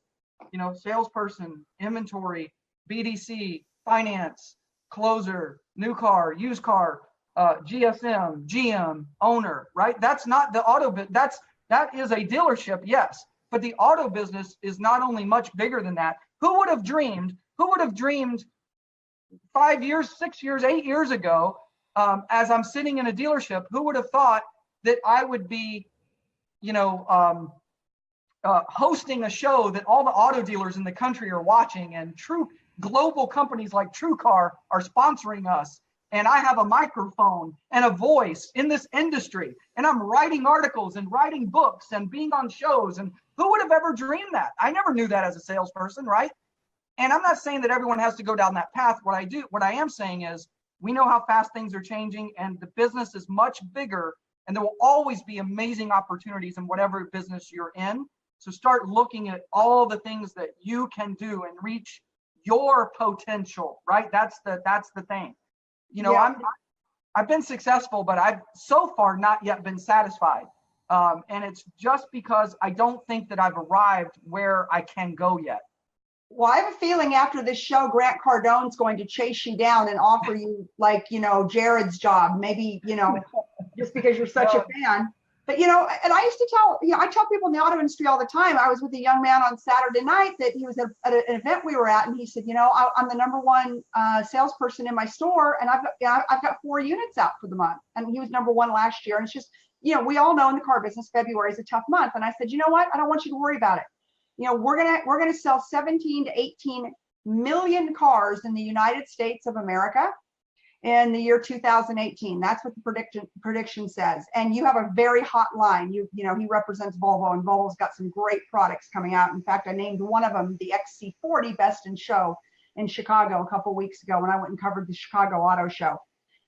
salesperson, inventory, BDC, finance, closer, new car, used car, GSM, GM, owner, right? That's not the auto business. That is a dealership, yes, but the auto business is not only much bigger than that. Who would have dreamed 5 years, 6 years, 8 years ago, as I'm sitting in a dealership, who would have thought that I would be, hosting a show that all the auto dealers in the country are watching, and true global companies like TrueCar are sponsoring us. And I have a microphone and a voice in this industry, and I'm writing articles and writing books and being on shows. And who would have ever dreamed that? I never knew that as a salesperson, right? And I'm not saying that everyone has to go down that path. What I am saying is, we know how fast things are changing, and the business is much bigger, and there will always be amazing opportunities in whatever business you're in. So start looking at all the things that you can do and reach your potential, right? That's the thing. You know, Yeah. I've been successful, but I've so far not yet been satisfied. And it's just because I don't think that I've arrived where I can go yet. Well, I have a feeling after this show, Grant Cardone's going to chase you down and offer you, like, you know, Jared's job, maybe, you know, just because you're such a fan. But, you know, and I used to tell, you know, I tell people in the auto industry all the time. I was with a young man on Saturday night that he was at an event we were at, and he said, you know, I'm the #1 salesperson in my store, and I've got 4 units out for the month. And he was #1 last year. And it's just, you know, we all know in the car business, February is a tough month. And I said, you know what? I don't want you to worry about it. You know, we're gonna sell 17 to 18 million cars in the United States of America in the year 2018. That's what the prediction says. And you have a very hot line. You know, he represents Volvo, and Volvo's got some great products coming out. In fact, I named one of them the XC40 Best in Show in Chicago a couple of weeks ago when I went and covered the Chicago Auto Show.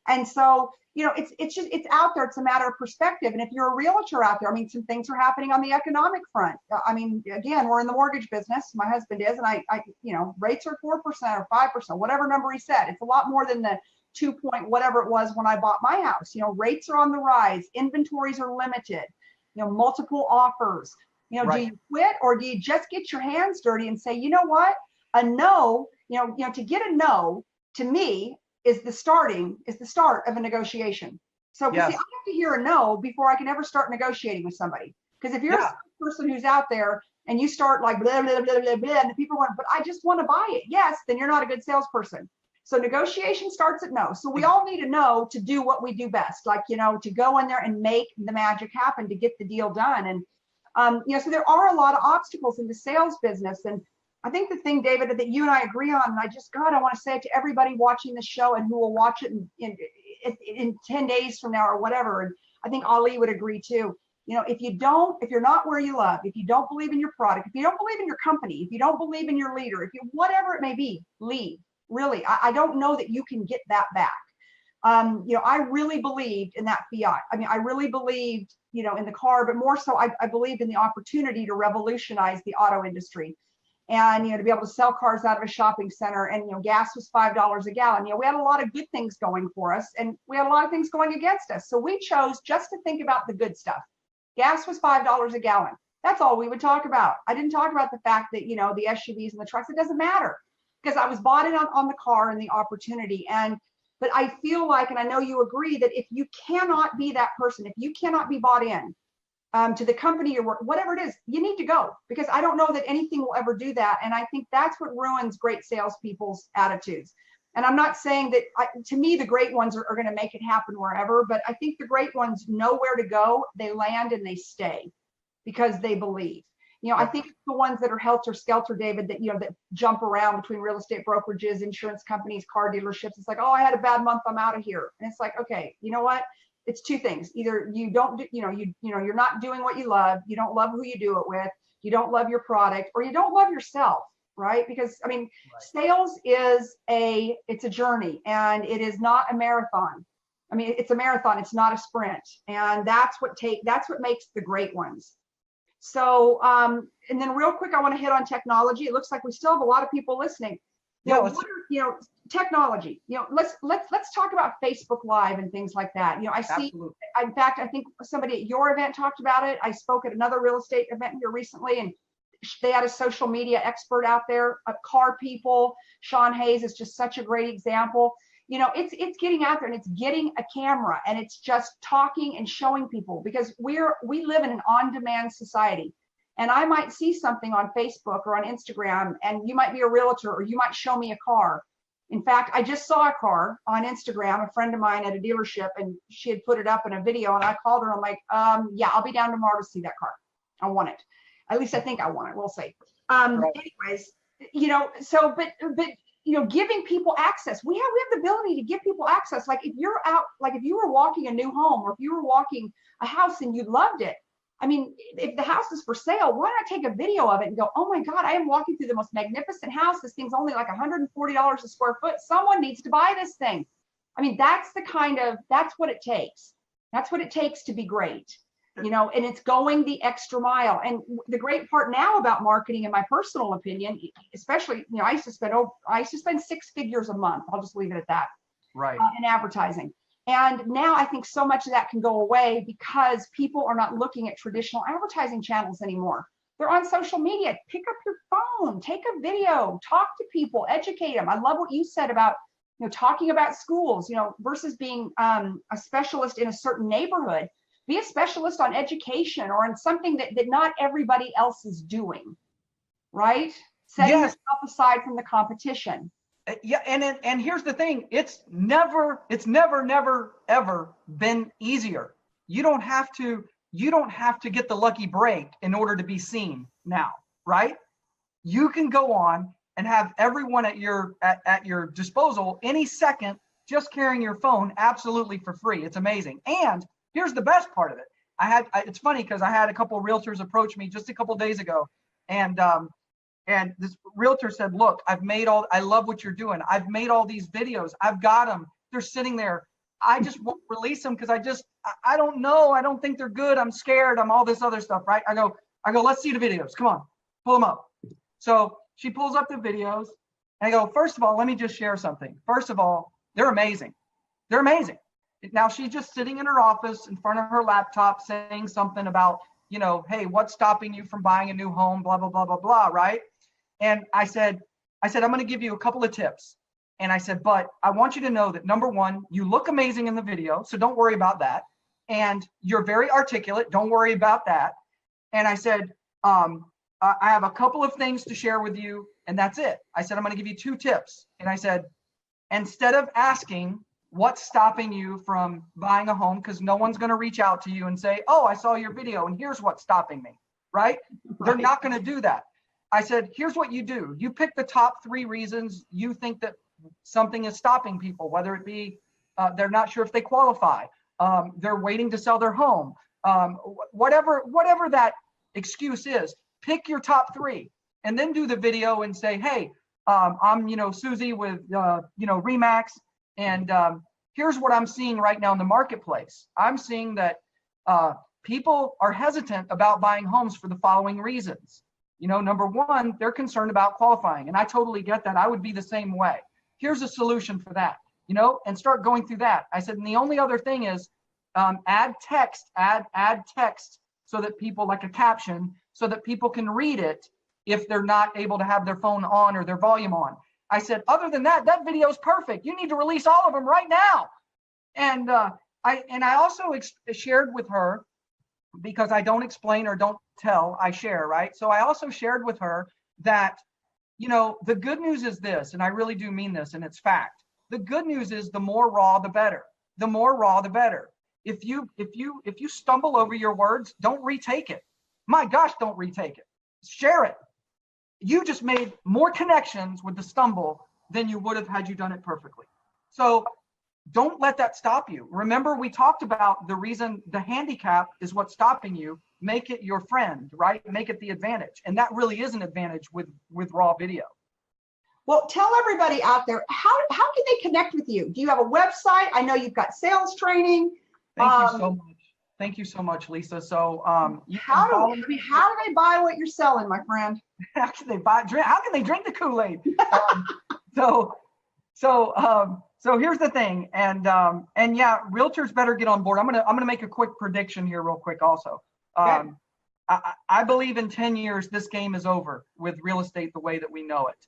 And so, you know, it's out there. It's a matter of perspective. And if you're a realtor out there, I mean, some things are happening on the economic front. I mean, again, we're in the mortgage business. My husband is, and I you know, rates are 4% or 5%, whatever number he said. It's a lot more than the 2 point whatever it was when I bought my house. You know, rates are on the rise. Inventories are limited. You know, multiple offers. You know, right. Do you quit, or do you just get your hands dirty and say, you know what, a no, you know, to get a no, to me, is the start of a negotiation. So yes. See, I have to hear a no before I can ever start negotiating with somebody. Because if you're a person who's out there and you start like blah, blah, blah, blah, blah, and the people want, but I just want to buy it. Yes, then you're not a good salesperson. So negotiation starts at no. So we all need a no to do what we do best. Like, you know, to go in there and make the magic happen, to get the deal done. And, you know, so there are a lot of obstacles in the sales business. And I think the thing, David, that you and I agree on, and I want to say it to everybody watching this show and who will watch it in 10 days from now or whatever. And I think Ali would agree too. You know, if you're not where you love, if you don't believe in your product, if you don't believe in your company, if you don't believe in your leader, whatever it may be, leave. Really, I don't know that you can get that back. You know, I really believed in that fiat. I mean, I really believed, you know, in the car, but more so, I believed in the opportunity to revolutionize the auto industry. And, you know, to be able to sell cars out of a shopping center, and, you know, gas was $5 a gallon. You know, we had a lot of good things going for us, and we had a lot of things going against us. So we chose just to think about the good stuff. Gas was $5 a gallon. That's all we would talk about. I didn't talk about the fact that, you know, the SUVs and the trucks, it doesn't matter, because I was bought in on the car and the opportunity. But I feel like, and I know you agree, that if you cannot be that person, if you cannot be bought in, to the company you're working, whatever it is, you need to go, because I don't know that anything will ever do that. And I think that's what ruins great salespeople's attitudes. And I'm not saying that, to me, the great ones are going to make it happen wherever, but I think the great ones know where to go. They land and they stay because they believe. You know, I think it's the ones that are helter-skelter, David, that, you know, that jump around between real estate brokerages, insurance companies, car dealerships. It's like, oh, I had a bad month, I'm out of here. And it's like, okay, you know what? It's two things. Either you don't do, you're not doing what you love, you don't love who you do it with, you don't love your product, or you don't love yourself, right? Because, I mean, sales is it's a journey, and it is not a marathon. I mean, it's a marathon, it's not a sprint. And that's what makes the great ones. So, and then real quick, I want to hit on technology. It looks like we still have a lot of people listening. Technology, you know, let's talk about Facebook Live and things like that. You know, I see, absolutely. In fact, I think somebody at your event talked about it. I spoke at another real estate event here recently, and they had a social media expert out there, Car People. Sean Hayes is just such a great example. You know, it's getting out there, and it's getting a camera, and it's just talking and showing people, because we live in an on-demand society. And I might see something on Facebook or on Instagram, and you might be a realtor, or you might show me a car. In fact, I just saw a car on Instagram, a friend of mine at a dealership, and she had put it up in a video, and I called her, and I'm like, yeah, I'll be down tomorrow to see that car. I want it. At least I think I want it. We'll see. Right. Anyways, you know, so, but, you know, giving people access. We have the ability to give people access. Like if you're out, like if you were walking a new home, or if you were walking a house and you loved it, I mean, if the house is for sale, why not take a video of it and go, oh my God, I am walking through the most magnificent house. This thing's only like $140 a square foot. Someone needs to buy this thing. I mean, that's what it takes. That's what it takes to be great. And it's going the extra mile. And the great part now about marketing, in my personal opinion, especially, I used to spend 6 figures a month. I'll just leave it at that. Right. In advertising. And now I think so much of that can go away because people are not looking at traditional advertising channels anymore. They're on social media. Pick up your phone, take a video, talk to people, educate them. I love what you said about, talking about schools, versus being a specialist in a certain neighborhood. Be a specialist on education or on something that not everybody else is doing, right? Setting yourself aside from the competition. Yeah, and here's the thing: it's never, ever been easier. You don't have to get the lucky break in order to be seen now, right? You can go on and have everyone at your disposal any second, just carrying your phone, absolutely for free. It's amazing. And here's the best part of it: it's funny because I had a couple of realtors approach me just a couple of days ago, and this realtor said, look, I love what you're doing. I've made all these videos. I've got them. They're sitting there. I just won't release them because I don't know. I don't think they're good. I'm scared. I'm all this other stuff, right? I go, let's see the videos. Come on, pull them up. So she pulls up the videos and I go, first of all, let me just share something. First of all, they're amazing. They're amazing. Now she's just sitting in her office in front of her laptop saying something about, hey, what's stopping you from buying a new home, blah, blah, blah, blah, blah, right? And I said, I'm going to give you a couple of tips. And I said, but I want you to know that number one, you look amazing in the video. So don't worry about that. And you're very articulate. Don't worry about that. And I said, I have a couple of things to share with you. And that's it. I said, I'm going to give you 2 tips. And I said, instead of asking what's stopping you from buying a home, because no one's going to reach out to you and say, oh, I saw your video and here's what's stopping me, right? They're not going to do that. I said, here's what you do. You pick the top 3 reasons you think that something is stopping people, whether it be they're not sure if they qualify, they're waiting to sell their home, whatever that excuse is. Pick your top 3 and then do the video and say, hey, I'm Susie with Remax, and here's what I'm seeing right now in the marketplace. I'm seeing that people are hesitant about buying homes for the following reasons. Number one, they're concerned about qualifying. And I totally get that. I would be the same way. Here's a solution for that, and start going through that. I said, and the only other thing is add text so that people, like a caption, so that people can read it if they're not able to have their phone on or their volume on. I said, other than that video is perfect. You need to release all of them right now. And I also shared with her, because I don't explain or don't tell, I share, right? So I also shared with her that, the good news is this, and I really do mean this, and it's fact. The good news is the more raw, the better. The more raw, the better. If you stumble over your words, don't retake it. My gosh, don't retake it. Share it. You just made more connections with the stumble than you would have had you done it perfectly. So don't let that stop you. Remember, we talked about the reason the handicap is what's stopping you. Make it your friend, right? Make it the advantage. And that really is an advantage with raw video. Well, tell everybody out there, how can they connect with you? Do you have a website? I know you've got sales training. Thank you so much. Thank you so much, Lisa. So how do they buy what you're selling, my friend? How can they drink the Kool-Aid? So here's the thing, and yeah, realtors better get on board. I'm gonna make a quick prediction here real quick also. Okay. I believe in 10 years, this game is over with real estate the way that we know it.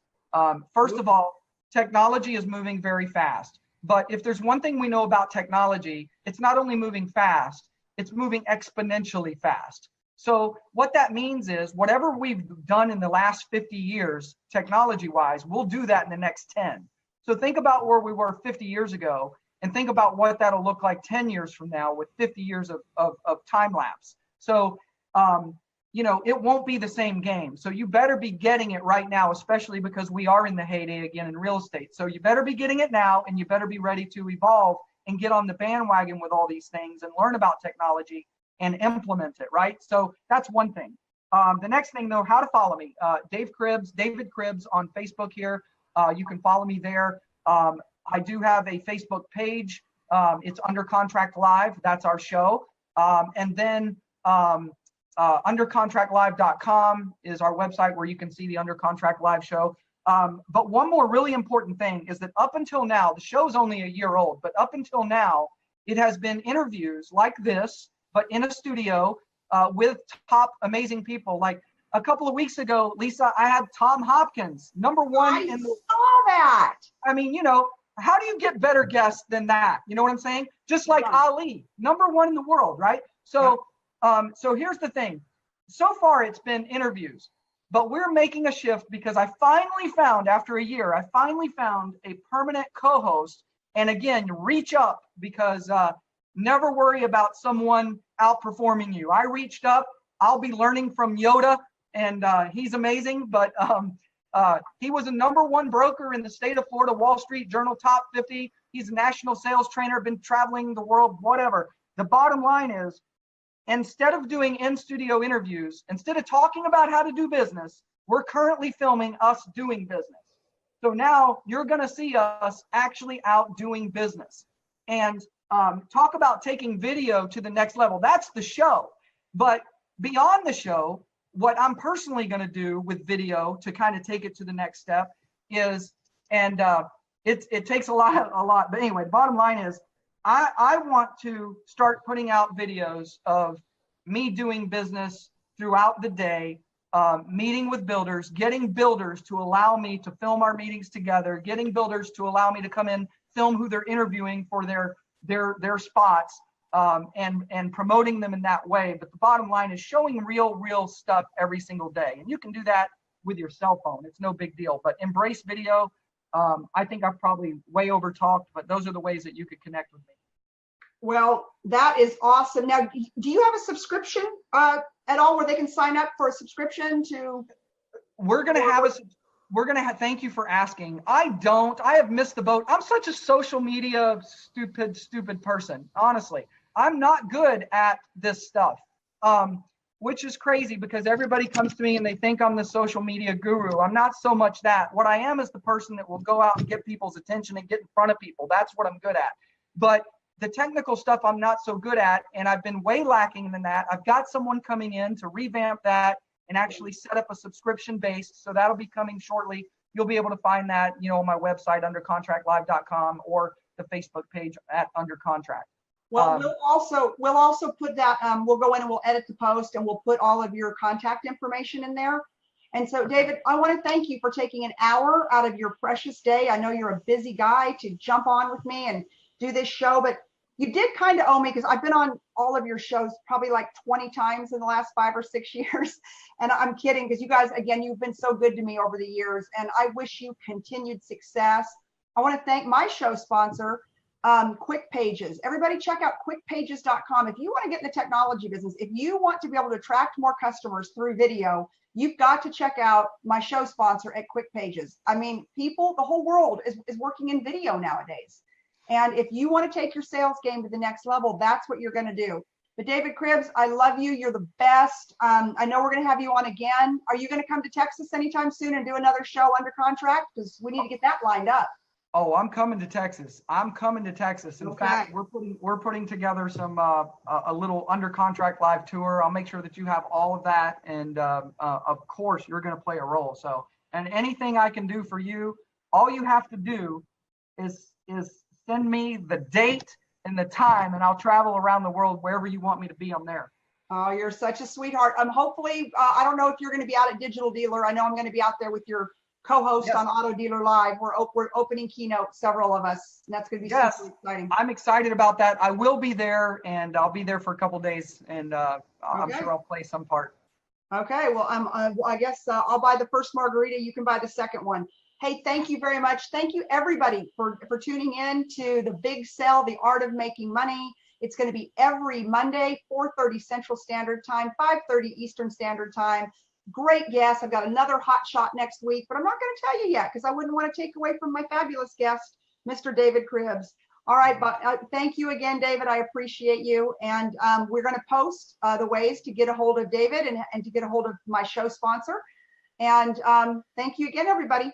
First of all, technology is moving very fast. But if there's one thing we know about technology, it's not only moving fast, it's moving exponentially fast. So what that means is whatever we've done in the last 50 years, technology-wise, we'll do that in the next 10. So think about where we were 50 years ago and think about what that'll look like 10 years from now with 50 years of time lapse. So, it won't be the same game. So you better be getting it right now, especially because we are in the heyday again in real estate. So you better be getting it now, and you better be ready to evolve and get on the bandwagon with all these things and learn about technology and implement it, right? So that's one thing. The next thing, though, how to follow me. David Cribbs on Facebook here. You can follow me there. I do have a Facebook page. It's Under Contract Live. That's our show. And then Undercontractlive.com is our website where you can see the Under Contract Live show. But one more really important thing is that up until now, the show's only a year old, but up until now, it has been interviews like this, but in a studio with top amazing people. Like a couple of weeks ago, Lisa, I had Tom Hopkins, number one I in the. saw that. I mean, how do you get better guests than that? You know what I'm saying? Just like Right. Ali, number one in the world, right? So, so here's the thing. So far, it's been interviews, but we're making a shift because I finally found, after a year, I finally found a permanent co-host. And again, reach up, because never worry about someone outperforming you. I reached up. I'll be learning from Yoda, and he's amazing. But he was a number one broker in the state of Florida, Wall Street Journal top 50. He's a national sales trainer, been traveling the world, whatever. The bottom line is, instead of doing in-studio interviews, instead of talking about how to do business, we're currently filming us doing business. So now you're going to see us actually out doing business. And talk about taking video to the next level. That's the show. But beyond the show, what I'm personally going to do with video to kind of take it to the next step is, and it takes a lot. But anyway, the bottom line is, I want to start putting out videos of me doing business throughout the day, meeting with builders, getting builders to allow me to film our meetings together, getting builders to allow me to come in, film who they're interviewing for their spots, and promoting them in that way. But the bottom line is showing real stuff every single day. And you can do that with your cell phone. It's no big deal, but embrace video. I think I've probably way over talked, but those are the ways that you could connect with me. Well, that is awesome. Now, do you have a subscription at all where they can sign up for a subscription to? We're going to have, thank you for asking. I have missed the boat. I'm such a social media stupid person. Honestly, I'm not good at this stuff, which is crazy because everybody comes to me and they think I'm the social media guru. I'm not so much that. What I am is the person that will go out and get people's attention and get in front of people. That's what I'm good at. But the technical stuff I'm not so good at, and I've been way lacking in that. I've got someone coming in to revamp that and actually set up a subscription base. So that'll be coming shortly. You'll be able to find that, on my website, undercontractlive.com, or the Facebook page at Under Contract. Well, we'll also put that, we'll go in and we'll edit the post and we'll put all of your contact information in there. And so, David, I want to thank you for taking an hour out of your precious day. I know you're a busy guy to jump on with me and do this show, but you did kind of owe me, because I've been on all of your shows probably like 20 times in the last 5 or 6 years. And I'm kidding, because you guys, again, you've been so good to me over the years, and I wish you continued success. I want to thank my show sponsor, Quick Pages. Everybody check out quickpages.com. If you want to get in the technology business, if you want to be able to attract more customers through video, you've got to check out my show sponsor at Quick Pages. I mean, people, the whole world is working in video nowadays. And if you want to take your sales game to the next level, that's what you're going to do. But David Cribbs, I love you. You're the best. I know we're going to have you on again. Are you going to come to Texas anytime soon and do another show Under Contract? Because we need to get that lined up. Oh, I'm coming to Texas. In fact, we're putting together some a little Under Contract Live tour. I'll make sure that you have all of that, and of course, you're going to play a role. So, and anything I can do for you, all you have to do is send me the date and the time, and I'll travel around the world wherever you want me to be. I'm there. Oh, you're such a sweetheart. Hopefully, I don't know if you're going to be out at Digital Dealer. I know I'm going to be out there with your co-host Yes. on Auto Dealer Live. We're opening keynote, several of us, and that's going to be Yes. super exciting. I'm excited about that. I will be there, and I'll be there for a couple of days, and I'm sure I'll play some part. Okay, well, I guess I'll buy the first margarita. You can buy the second one. Hey, thank you very much. Thank you, everybody, for tuning in to the Big Sell, The Art of Making Money. It's going to be every Monday, 4:30 Central Standard Time, 5:30 Eastern Standard Time. Great guest. I've got another hot shot next week, but I'm not going to tell you yet because I wouldn't want to take away from my fabulous guest, Mr. David Cribbs. All right, but thank you again, David. I appreciate you. And we're going to post the ways to get a hold of David and to get a hold of my show sponsor. And thank you again, everybody.